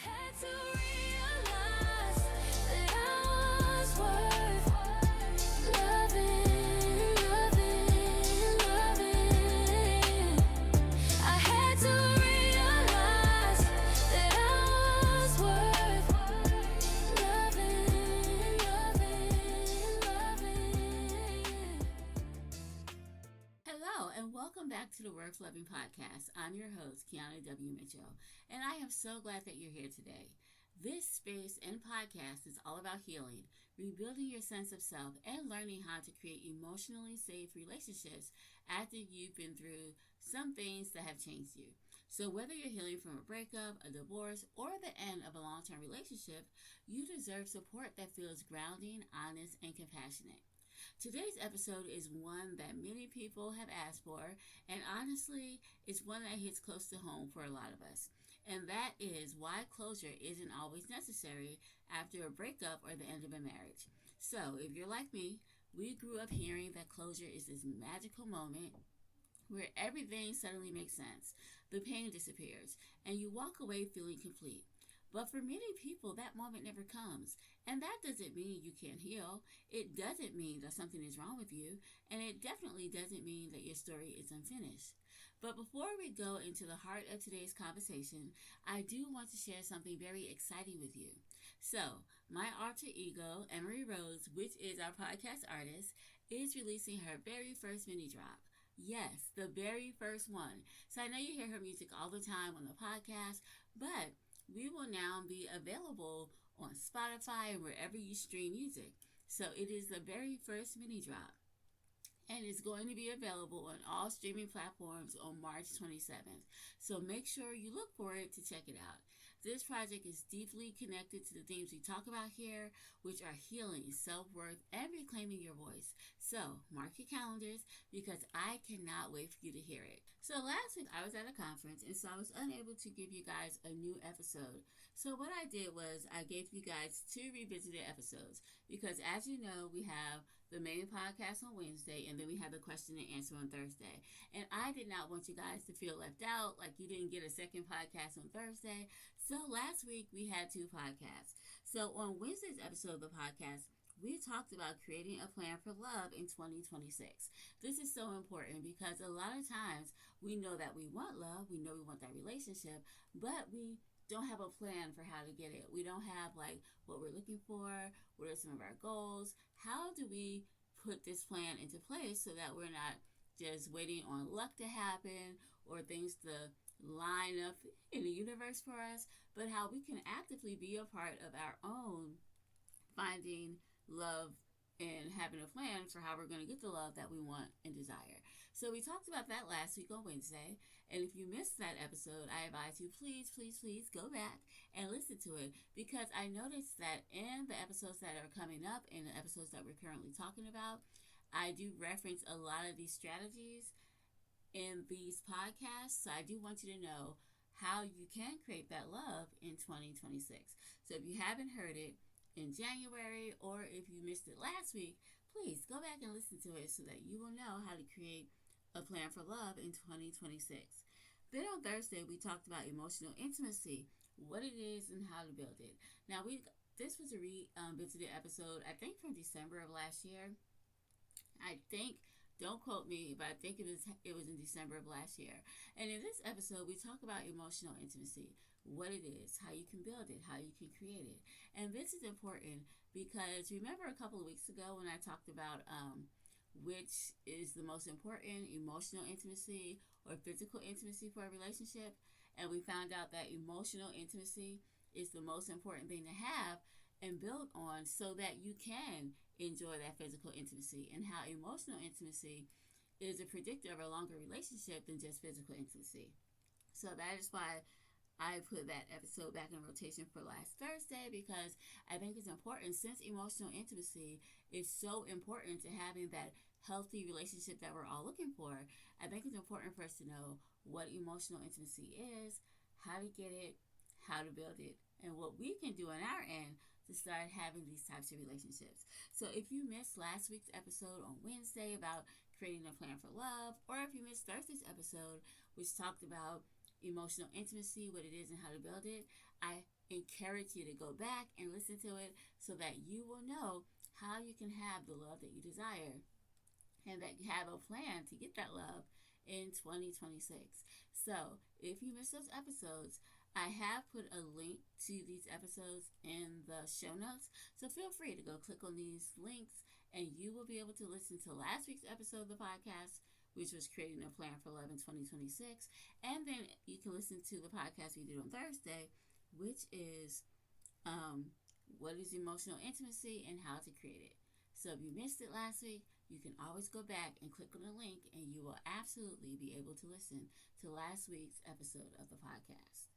had to realize that I was worth loving, loving. I had to realize that I was worth loving, loving. Hello, and welcome back to the Worth Loving Podcast. I'm your host, Keana W. Mitchell, and I am so glad that you're here today. This space and podcast is all about healing, rebuilding your sense of self, and learning how to create emotionally safe relationships after you've been through some things that have changed you. So whether you're healing from a breakup, a divorce, or the end of a long-term relationship, you deserve support that feels grounding, honest, and compassionate. Today's episode is one that many people have asked for, and honestly, it's one that hits close to home for a lot of us. And that is why closure isn't always necessary after a breakup or the end of a marriage. So, if you're like me, we grew up hearing that closure is this magical moment where everything suddenly makes sense, the pain disappears, and you walk away feeling complete. But for many people, that moment never comes. And that doesn't mean you can't heal. It doesn't mean that something is wrong with you. And it definitely doesn't mean that your story is unfinished. But before we go into the heart of today's conversation, I do want to share something very exciting with you. So, my alter ego, Emery Rose, which is our podcast artist, is releasing her very first mini drop. Yes, the very first one. So I know you hear her music all the time on the podcast, but we will now be available on Spotify and wherever you stream music. So it is the very first mini drop, and it's going to be available on all streaming platforms on March 27th. So make sure you look for it to check it out. This project is deeply connected to the themes we talk about here, which are healing, self-worth, and reclaiming your voice. So mark your calendars because I cannot wait for you to hear it. So last week I was at a conference, and so I was unable to give you guys a new episode. So what I did was I gave you guys 2 revisited episodes because, as you know, we have the main podcast on Wednesday, and then we have the question and answer on Thursday. And I did not want you guys to feel left out, like you didn't get a second podcast on Thursday. So last week we had 2 podcasts. So on Wednesday's episode of the podcast, we talked about creating a plan for love in 2026. This is so important because a lot of times we know that we want love, we know we want that relationship, but we don't have a plan for how to get it. We don't have like what we're looking for, what are some of our goals, how do we put this plan into place so that we're not just waiting on luck to happen or things to line up in the universe for us, but how we can actively be a part of our own finding love and having a plan for how we're going to get the love that we want and desire. So we talked about that last week on Wednesday, and if you missed that episode, I advise you please go back and listen to it, because I noticed that in the episodes that are coming up and the episodes that we're currently talking about, I do reference a lot of these strategies in these podcasts. So I do want you to know how you can create that love in 2026. So if you haven't heard it in January, or if you missed it last week, please go back and listen to it so that you will know how to create a plan for love in 2026. Then on Thursday, we talked about emotional intimacy, what it is and how to build it. Now, this was a revisited episode, I think from December of last year. I think, don't quote me, but I think it was in December of last year. And in this episode, we talk about emotional intimacy, what it is, how you can build it, how you can create it. And this is important because remember a couple of weeks ago when I talked about which is the most important, emotional intimacy or physical intimacy for a relationship? And we found out that emotional intimacy is the most important thing to have and build on so that you can enjoy that physical intimacy, and how emotional intimacy is a predictor of a longer relationship than just physical intimacy. So that is why I put that episode back in rotation for last Thursday, because I think it's important, since emotional intimacy is so important to having that healthy relationship that we're all looking for. I think it's important for us to know what emotional intimacy is, how to get it, how to build it, and what we can do on our end to start having these types of relationships. So if you missed last week's episode on Wednesday about creating a plan for love, or if you missed Thursday's episode, which talked about emotional intimacy, what it is and how to build it, I encourage you to go back and listen to it so that you will know how you can have the love that you desire and that you have a plan to get that love in 2026. So, if you missed those episodes, I have put a link to these episodes in the show notes. So, feel free to go click on these links and you will be able to listen to last week's episode of the podcast, which was creating a plan for love in 2026. And then you can listen to the podcast we did on Thursday, which is what is emotional intimacy and how to create it. So if you missed it last week, you can always go back and click on the link and you will absolutely be able to listen to last week's episode of the podcast.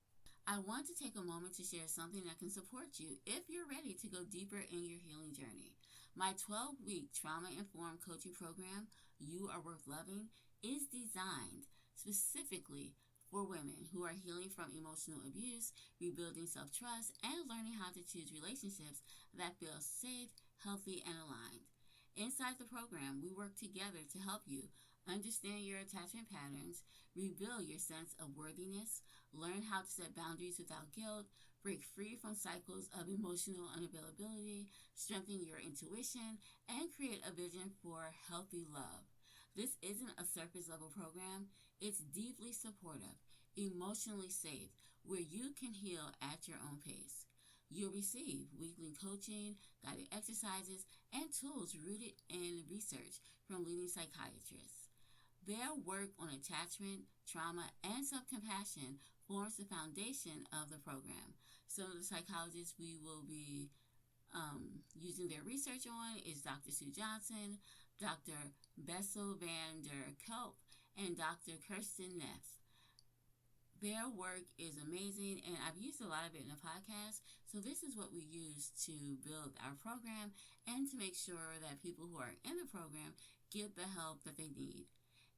I want to take a moment to share something that can support you if you're ready to go deeper in your healing journey. My 12-week trauma-informed coaching program, You Are Worth Loving, is designed specifically for women who are healing from emotional abuse, rebuilding self-trust, and learning how to choose relationships that feel safe, healthy, and aligned. Inside the program, we work together to help you understand your attachment patterns, rebuild your sense of worthiness, learn how to set boundaries without guilt, break free from cycles of emotional unavailability, strengthen your intuition, and create a vision for healthy love. This isn't a surface level program, it's deeply supportive, emotionally safe, where you can heal at your own pace. You'll receive weekly coaching, guided exercises, and tools rooted in research from leading psychiatrists. Their work on attachment, trauma, and self-compassion forms the foundation of the program. Some of the psychologists we will be using their research on is Dr. Sue Johnson, Dr. Bessel van der Kolk, and Dr. Kirsten Neff. Their work is amazing, and I've used a lot of it in the podcast. So this is what we use to build our program and to make sure that people who are in the program get the help that they need.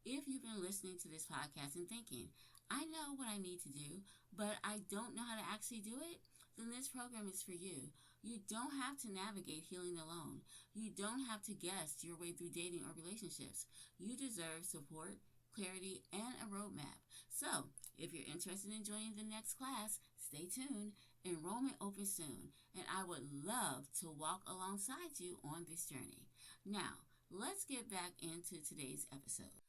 If you've been listening to this podcast and thinking, I know what I need to do, but I don't know how to actually do it, then this program is for you. You don't have to navigate healing alone. You don't have to guess your way through dating or relationships. You deserve support, clarity, and a roadmap. So, if you're interested in joining the next class, stay tuned. Enrollment opens soon, and I would love to walk alongside you on this journey. Now, let's get back into today's episode.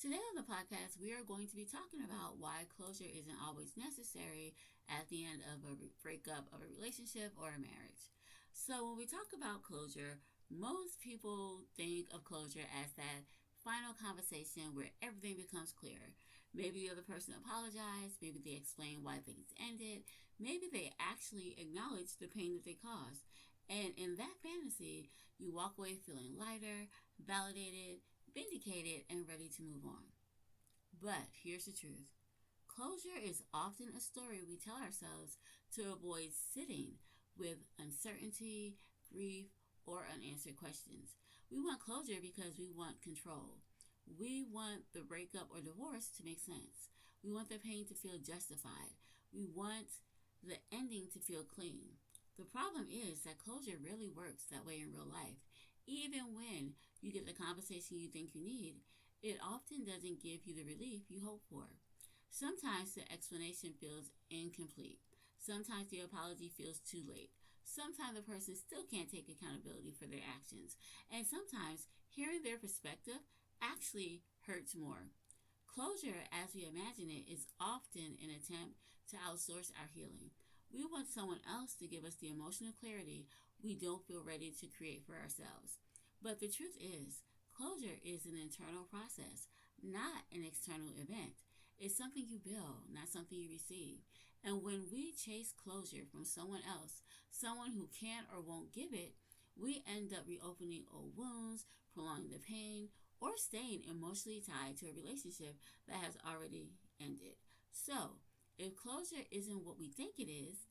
Today on the podcast, we are going to be talking about why closure isn't always necessary at the end of a breakup of a relationship or a marriage. So when we talk about closure, most people think of closure as that final conversation where everything becomes clear. Maybe the other person apologized, maybe they explain why things ended, maybe they actually acknowledge the pain that they caused. And in that fantasy, you walk away feeling lighter, validated, vindicated, and ready to move on. But here's the truth. Closure is often a story we tell ourselves to avoid sitting with uncertainty, grief, or unanswered questions. We want closure because we want control. We want the breakup or divorce to make sense. We want the pain to feel justified. We want the ending to feel clean. The problem is that closure rarely works that way in real life. Even when you get the conversation you think you need, it often doesn't give you the relief you hope for. Sometimes the explanation feels incomplete. Sometimes the apology feels too late. Sometimes the person still can't take accountability for their actions. And sometimes hearing their perspective actually hurts more. Closure, as we imagine it, is often an attempt to outsource our healing. We want someone else to give us the emotional clarity we don't feel ready to create for ourselves. But the truth is, closure is an internal process, not an external event. It's something you build, not something you receive. And when we chase closure from someone else, someone who can't or won't give it, we end up reopening old wounds, prolonging the pain, or staying emotionally tied to a relationship that has already ended. So, if closure isn't what we think it is,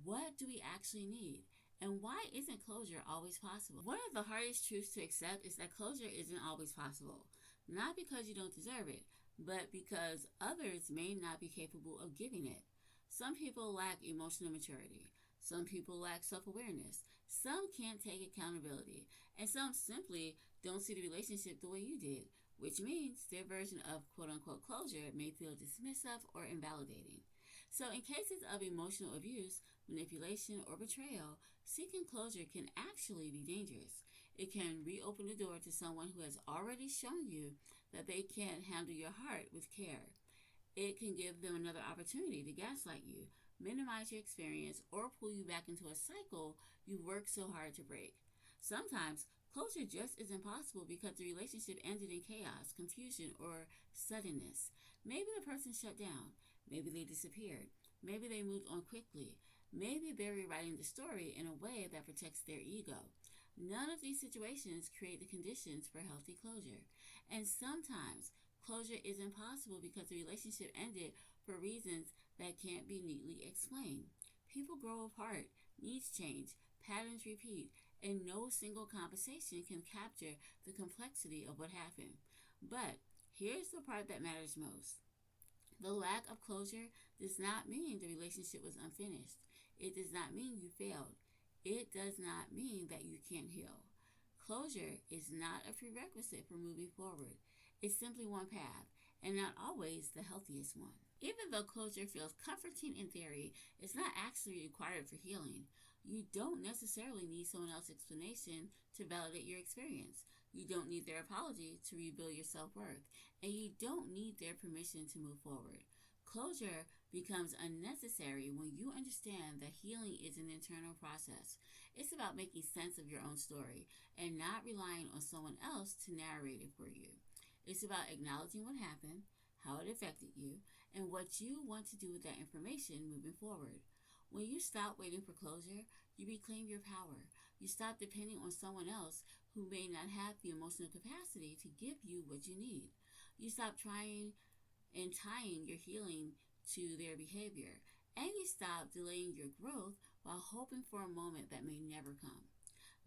what do we actually need? And why isn't closure always possible? One of the hardest truths to accept is that closure isn't always possible. Not because you don't deserve it, but because others may not be capable of giving it. Some people lack emotional maturity. Some people lack self-awareness. Some can't take accountability, and some simply don't see the relationship the way you did, which means their version of quote unquote closure may feel dismissive or invalidating. So, in cases of emotional abuse, manipulation, or betrayal, seeking closure can actually be dangerous. It can reopen the door to someone who has already shown you that they can't handle your heart with care. It can give them another opportunity to gaslight you, minimize your experience, or pull you back into a cycle you worked so hard to break. Sometimes, closure just isn't possible because the relationship ended in chaos, confusion, or suddenness. Maybe the person shut down. Maybe they disappeared. Maybe they moved on quickly. Maybe they're rewriting the story in a way that protects their ego. None of these situations create the conditions for healthy closure. And sometimes closure is impossible because the relationship ended for reasons that can't be neatly explained. People grow apart, needs change, patterns repeat, and no single conversation can capture the complexity of what happened. But here's the part that matters most. The lack of closure does not mean the relationship was unfinished. It does not mean you failed. It does not mean that you can't heal. Closure is not a prerequisite for moving forward. It's simply one path, and not always the healthiest one. Even though closure feels comforting in theory, it's not actually required for healing. You don't necessarily need someone else's explanation to validate your experience. You don't need their apology to rebuild your self worth, and you don't need their permission to move forward. Closure becomes unnecessary when you understand that healing is an internal process. It's about making sense of your own story and not relying on someone else to narrate it for you. It's about acknowledging what happened, how it affected you, and what you want to do with that information moving forward. When you stop waiting for closure, you reclaim your power. You stop depending on someone else who may not have the emotional capacity to give you what you need. You stop trying and tying your healing to their behavior, and you stop delaying your growth while hoping for a moment that may never come.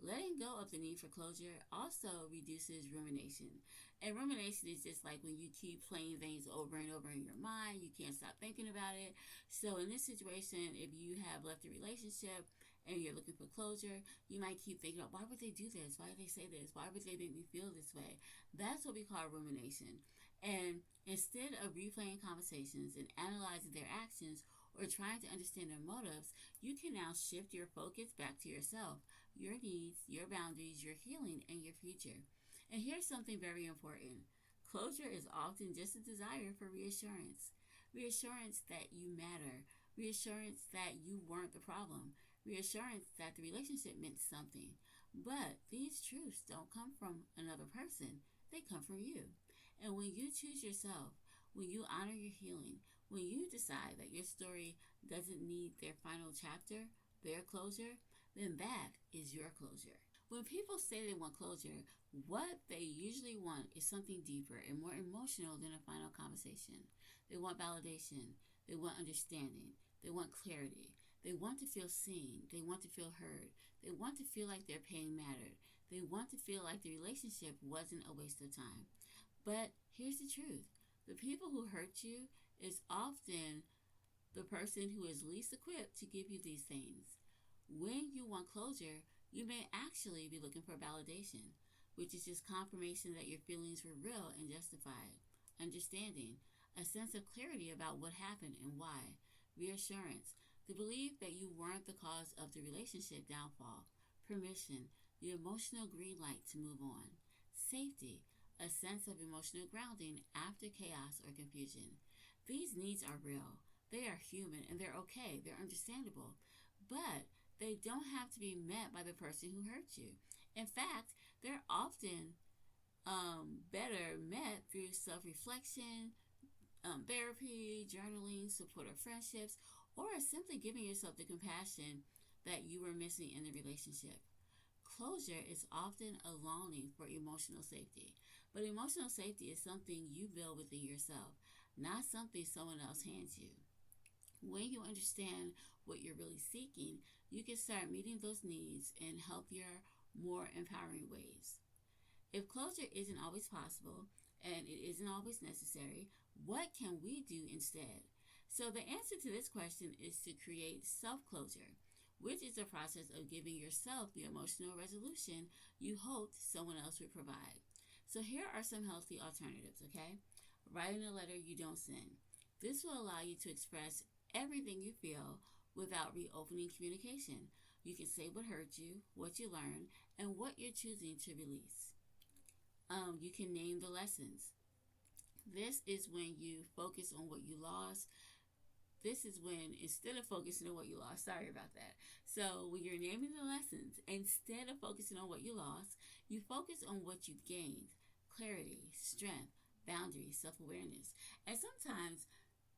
Letting go of the need for closure also reduces rumination. And rumination is just like when you keep playing things over and over in your mind, you can't stop thinking about it. So, in this situation, if you have left a relationship and you're looking for closure, you might keep thinking, why would they do this? Why did they say this? Why would they make me feel this way? That's what we call rumination. And instead of replaying conversations and analyzing their actions or trying to understand their motives, you can now shift your focus back to yourself, your needs, your boundaries, your healing, and your future. And here's something very important. Closure is often just a desire for reassurance. Reassurance that you matter. Reassurance that you weren't the problem. Reassurance that the relationship meant something. But these truths don't come from another person. They come from you. And when you choose yourself, when you honor your healing, when you decide that your story doesn't need their final chapter, their closure, then that is your closure. When people say they want closure, what they usually want is something deeper and more emotional than a final conversation. They want validation. They want understanding. They want clarity. They want to feel seen. They want to feel heard. They want to feel like their pain mattered. They want to feel like the relationship wasn't a waste of time. But here's the truth. The people who hurt you is often the person who is least equipped to give you these things. When you want closure, you may actually be looking for validation, which is just confirmation that your feelings were real and justified. Understanding, a sense of clarity about what happened and why. Reassurance, the belief that you weren't the cause of the relationship downfall. Permission, the emotional green light to move on. Safety, a sense of emotional grounding after chaos or confusion. These needs are real. They are human and they're okay. They're understandable. But they don't have to be met by the person who hurt you. In fact, they're often better met through self-reflection, therapy, journaling, supportive friendships, or simply giving yourself the compassion that you were missing in the relationship. Closure is often a longing for emotional safety, but emotional safety is something you build within yourself, not something someone else hands you. When you understand what you're really seeking, you can start meeting those needs in healthier, more empowering ways. If closure isn't always possible and it isn't always necessary, what can we do instead? So, the answer to this question is to create self closure, which is the process of giving yourself the emotional resolution you hoped someone else would provide. So here are some healthy alternatives, okay? Writing a letter you don't send. This will allow you to express everything you feel without reopening communication. You can say what hurt you, what you learned, and what you're choosing to release. You can name the lessons. This is when you focus on what you lost. This is when, instead of focusing on what you lost, sorry about that. So, when you're naming the lessons, instead of focusing on what you lost, you focus on what you gained: clarity, strength, boundaries, self awareness. And sometimes,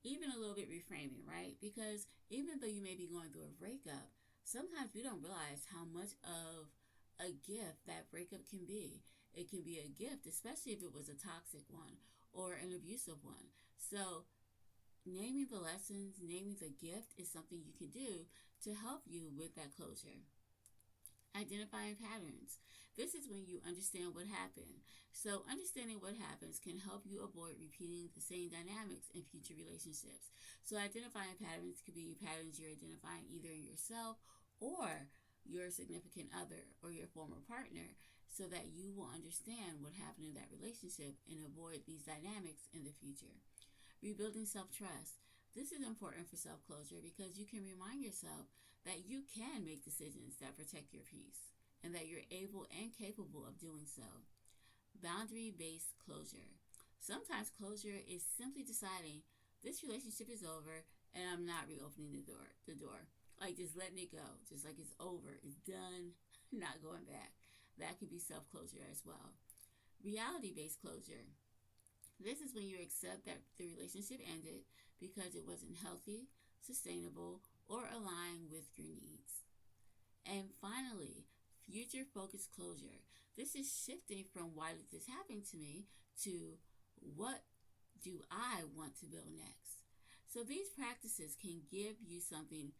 even a little bit reframing, right? Because even though you may be going through a breakup, sometimes we don't realize how much of a gift that breakup can be. It can be a gift, especially if it was a toxic one or an abusive one. So, naming the lessons, naming the gift is something you can do to help you with that closure. Identifying patterns. This is when you understand what happened. So, understanding what happens can help you avoid repeating the same dynamics in future relationships. So, identifying patterns could be patterns you're identifying either in yourself or your significant other or your former partner, so that you will understand what happened in that relationship and avoid these dynamics in the future. Rebuilding self trust. This is important for self closure because you can remind yourself that you can make decisions that protect your peace and that you're able and capable of doing so. Boundary based closure. Sometimes closure is simply deciding this relationship is over and I'm not reopening the door. Like just letting it go, just like it's over, it's done, not going back. That could be self closure as well. Reality based closure. This is when you accept that the relationship ended because it wasn't healthy, sustainable, or aligned with your needs. And finally, future focused closure. This is shifting from why did this happen to me to what do I want to build next. So these practices can give you something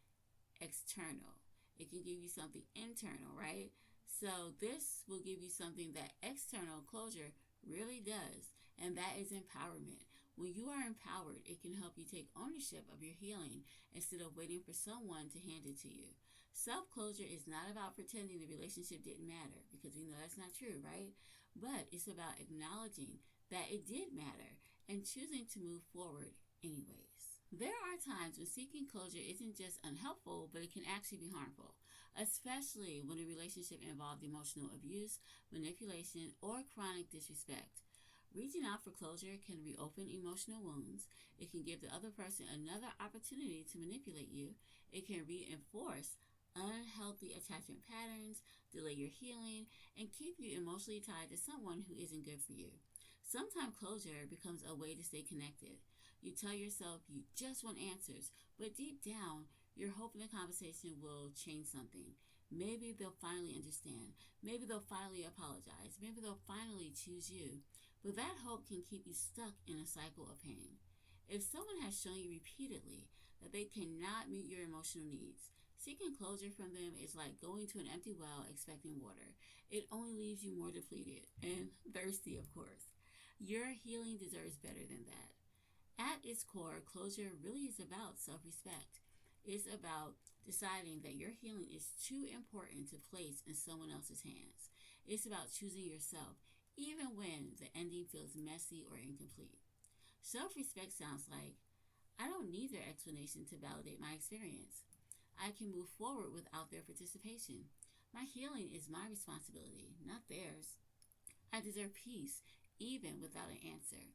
external. It can give you something internal, right? So this will give you something that external closure really does, and that is empowerment. When you are empowered, it can help you take ownership of your healing instead of waiting for someone to hand it to you. Self closure is not about pretending the relationship didn't matter, because we know that's not true, right? But it's about acknowledging that it did matter and choosing to move forward anyways. There are times when seeking closure isn't just unhelpful, but it can actually be harmful, especially when a relationship involved emotional abuse, manipulation, or chronic disrespect. Reaching out for closure can reopen emotional wounds. It can give the other person another opportunity to manipulate you. It can reinforce unhealthy attachment patterns, delay your healing, and keep you emotionally tied to someone who isn't good for you. Sometimes closure becomes a way to stay connected. You tell yourself you just want answers, but deep down, you're hoping the conversation will change something. Maybe they'll finally understand. Maybe they'll finally apologize. Maybe they'll finally choose you. But that hope can keep you stuck in a cycle of pain. If someone has shown you repeatedly that they cannot meet your emotional needs, seeking closure from them is like going to an empty well expecting water. It only leaves you more depleted and thirsty, of course. Your healing deserves better than that. At its core, closure really is about self respect. It's about deciding that your healing is too important to place in someone else's hands. It's about choosing yourself, even when the ending feels messy or incomplete. Self respect sounds like, I don't need their explanation to validate my experience. I can move forward without their participation. My healing is my responsibility, not theirs. I deserve peace, even without an answer.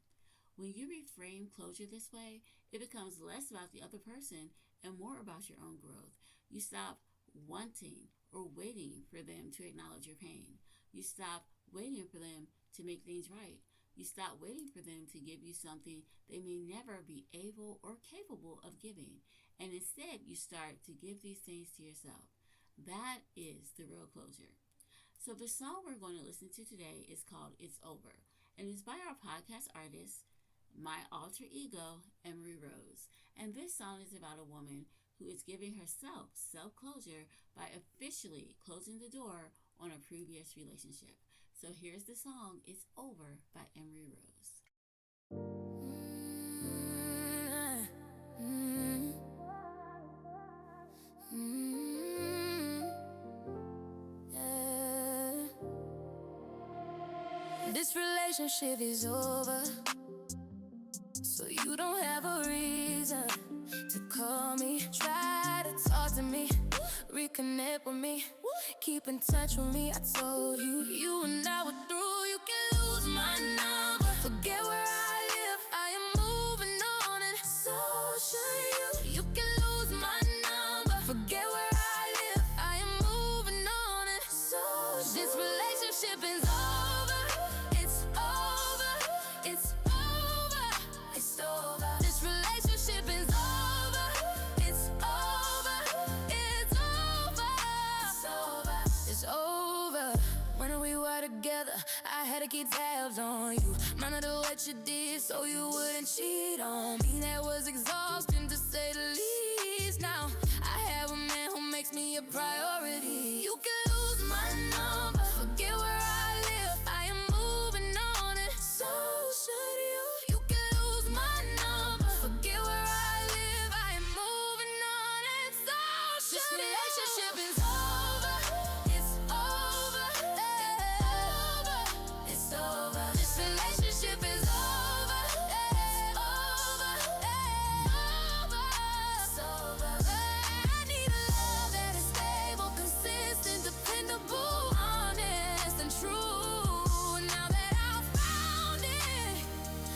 When you reframe closure this way, it becomes less about the other person and more about your own growth. You stop wanting or waiting for them to acknowledge your pain. You stop waiting for them to make things right. You stop waiting for them to give you something they may never be able or capable of giving. And instead, you start to give these things to yourself. That is the real closure. So the song we're going to listen to today is called It's Over, and it's by our podcast artist, my alter ego, Emery Rose. And this song is about a woman who is giving herself self closure by officially closing the door on a previous relationship. So here's the song, It's Over by Emery Rose. Mm-hmm. This relationship is over, so you don't have a reason to call me. Try to talk to me, reconnect with me, keep in touch with me. I told you, you and I were through. You can lose my number, forget where I live. I am moving on, and so should you. You can lose my number, forget where I live. I am moving on, and so should this relationship is over. It's over. It's over. It's over. This relationship is over. It's over. It's over. It's over. It's over. When we were together, I had to keep tabs on you, monitor what you did so you wouldn't cheat on me. That was exhausting to say the least. Now I have a man who makes me a priority. You can lose my number, forget where I live. I am moving on, and so should you. You can lose my number, forget where I live. I am moving on, and so should this relationship is over. It's over. It's over. This relationship is over. It's over. It's over. I need a love that is stable, consistent, dependable, honest, and true. Now that I've found it,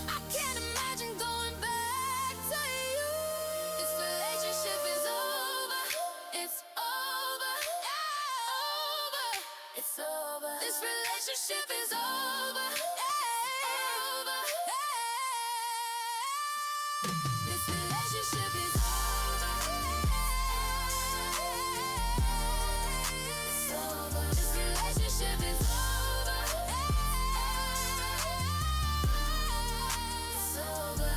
I can't imagine going back to you. This relationship is over. It's over. Over. It's over. This relationship is over. Over. This relationship is over. It's over. This relationship is over. It's over.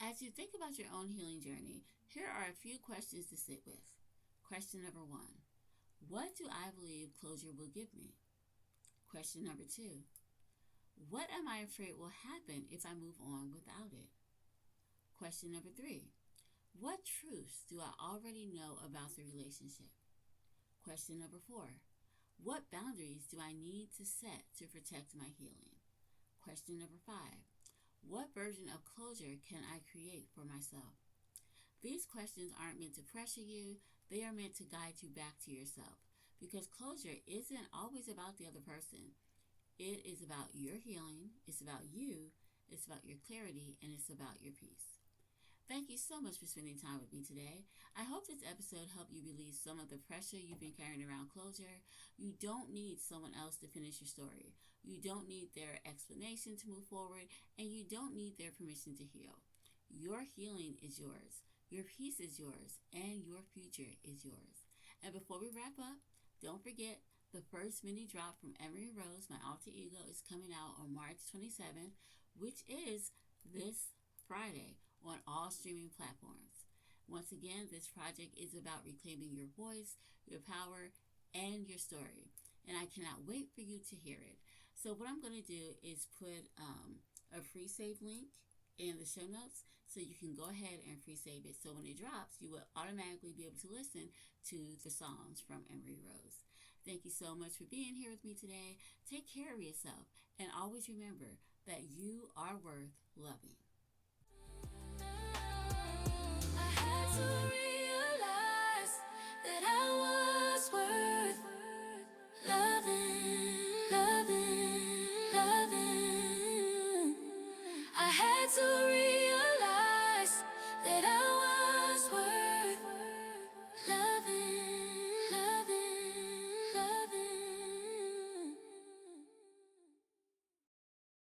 As you think about your own healing journey, here are a few questions to sit with. Question number 1. What do I believe closure will give me? Question number 2. What am I afraid will happen if I move on without it? Question number 3. What truths do I already know about the relationship? Question number 4. What boundaries do I need to set to protect my healing? Question number 5. What version of closure can I create for myself? These questions aren't meant to pressure you, they are meant to guide you back to yourself, because closure isn't always about the other person. It is about your healing, it's about you, it's about your clarity, and it's about your peace. Thank you so much for spending time with me today. I hope this episode helped you release some of the pressure you've been carrying around closure. You don't need someone else to finish your story. You don't need their explanation to move forward, and you don't need their permission to heal. Your healing is yours. Your peace is yours, and your future is yours. And before we wrap up, don't forget the first mini drop from Emery Rose, my alter ego, is coming out on March 27th, which is this Friday, on all streaming platforms. Once again, this project is about reclaiming your voice, your power, and your story. And I cannot wait for you to hear it. So what I'm going to do is put a free save link in the show notes so you can go ahead and free save it. So when it drops, you will automatically be able to listen to the songs from Emery Rose. Thank you so much for being here with me today. Take care of yourself, and always remember that you are worth loving.